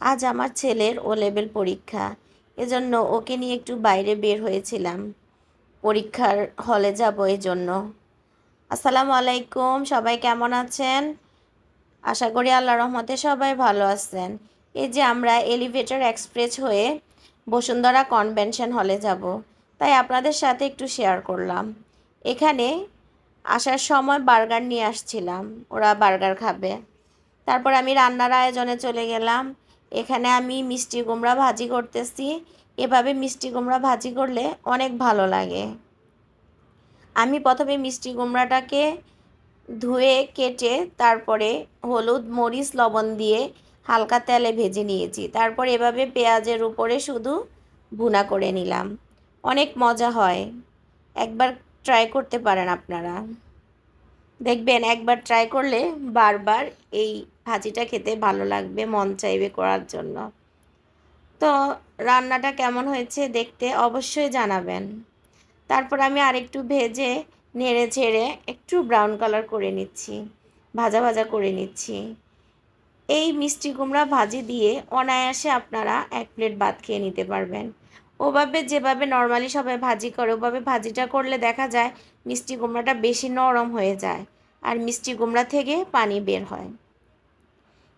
আজ আমার ছেলের ও লেভেল পরীক্ষা, এজন্য ওকে নিয়ে একটু বাইরে বের হয়েছিলাম। পরীক্ষার হলে যাব এজন্য। আসসালামু আলাইকুম, সবাই কেমন আছেন? আশা করি আল্লাহর রহমতে সবাই ভালো আছেন। এই যে আমরা এলিভেটর এক্সপ্রেস হয়ে বসুন্ধরা কনভেনশন হলে যাব, তাই আপনাদের সাথে একটু শেয়ার করলাম। এখানে আসার সময় বার্গার নিয়ে আসছিলাম, ওরা বার্গার খাবে। তারপর আমি রান্নার আয়োজনে চলে গেলাম। এখানে আমি মিষ্টি কুমড়া ভাজি করতেছি। এভাবে মিষ্টি কুমড়া ভাজি করলে অনেক ভালো লাগে। আমি প্রথমে মিষ্টি কুমড়াটাকে ধুয়ে কেটে তারপরে হলুদ মরিচ লবণ দিয়ে হালকা তেলে ভেজে নিয়েছি। তারপর এভাবে পেঁয়াজের উপরে শুধু ভুনা করে নিলাম। অনেক মজা হয়, একবার ট্রাই করতে পারেন আপনারা। দেখবেন একবার ট্রাই করলে বারবার এই ভাজিটা খেতে ভালো লাগবে, মন চাইবে করার জন্য। তো রান্নাটা কেমন হয়েছে দেখতে অবশ্যই জানাবেন। তারপর আমি আরেকটু ভেজে নেড়ে ছেড়ে একটু ব্রাউন কালার করে নিচ্ছি, ভাজা ভাজা করে নিচ্ছি। এই মিষ্টি কুমড়া ভাজি দিয়ে অনায়াসে আপনারা 1 প্লেট ভাত খেয়ে নিতে পারবেন। ওভাবে যেভাবে নর্মালি সবাই ভাজি করে ওভাবে ভাজিটা করলে দেখা যায় মিষ্টি কুমড়াটা বেশি নরম হয়ে যায় আর মিষ্টি কুমড়া থেকে পানি বের হয়।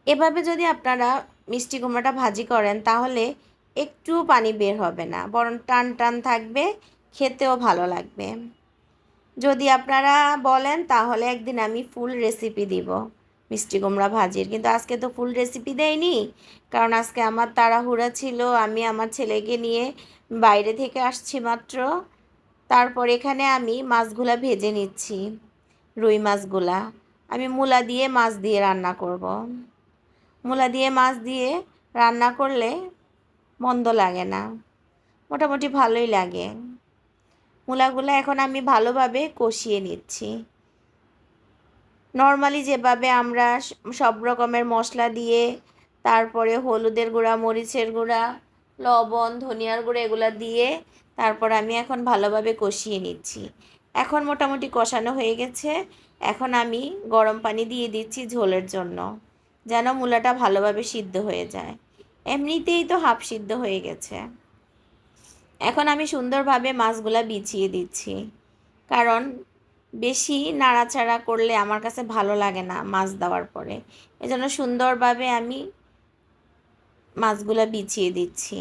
এভাবে যদি আপনারা মিষ্টি কুমড়াটা ভাজি করেন তাহলে একটুও পানি বের হবে না, বরং টান টান থাকবে, খেতেও ভালো লাগবে। যদি আপনারা বলেন তাহলে একদিন আমি ফুল রেসিপি দিব মিষ্টি কুমড়া ভাজির, কিন্তু আজকে তো ফুল রেসিপি দেয়নি, কারণ আজকে আমার তাড়াহুড়া ছিল। আমি আমার ছেলেকে নিয়ে বাইরে থেকে আসছি মাত্র। তারপর এখানে আমি মাছগুলা ভেজে নিচ্ছি। রুই মাছগুলা আমি মূলা দিয়ে মাছ দিয়ে রান্না করব। মূলা দিয়ে মাছ দিয়ে রান্না করলে মন্দ লাগে না, মোটামুটি ভালোই লাগে। মূলাগুলো এখন আমি ভালোভাবে কষিয়ে নিচ্ছি। নর্মালি যেভাবে আমরা সব রকমের মশলা দিয়ে তারপরে হলুদের গুঁড়া, মরিচের গুঁড়া, লবণ, ধনিয়ার গুঁড়া এগুলো দিয়ে তারপর আমি এখন ভালোভাবে কষিয়ে নিচ্ছি। এখন মোটামুটি কষানো হয়ে গেছে। এখন আমি গরম পানি দিয়ে দিচ্ছি ঝোলের জন্য, যেন মূলাটা ভালোভাবে সিদ্ধ হয়ে যায়। এমনিতেই তো হাফ সিদ্ধ হয়ে গেছে। এখন আমি সুন্দরভাবে মাছগুলা বিছিয়ে দিচ্ছি, কারণ বেশি নাড়াচাড়া করলে আমার কাছে ভালো লাগে না মাছ দেওয়ার পরে। এজন্য সুন্দরভাবে আমি মাছগুলা বিছিয়ে দিচ্ছি।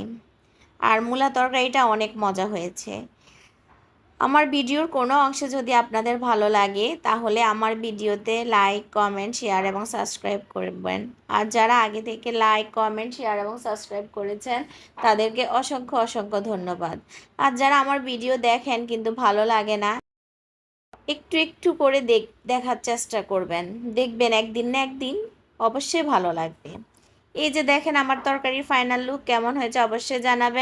আর মূলা তরকারিটা অনেক মজা হয়েছে। আমার ভিডিওর কোনো অংশে যদি আপনাদের ভালো লাগে তাহলে আমার ভিডিওতে লাইক, কমেন্ট, শেয়ার এবং সাবস্ক্রাইব করবেন। আর যারা আগে থেকে লাইক, কমেন্ট, শেয়ার এবং সাবস্ক্রাইব করেছেন তাদেরকে অসংখ্য অসংখ্য ধন্যবাদ। আর যারা আমার ভিডিও দেখেন কিন্তু ভালো লাগে না, একটু একটু করে দেখার চেষ্টা করবেন, দেখবেন একদিন না একদিন অবশ্যই ভালো লাগবে। এই যে দেখেন আমার তরকারির ফাইনাল লুক কেমন হয়েছে অবশ্যই জানাবেন।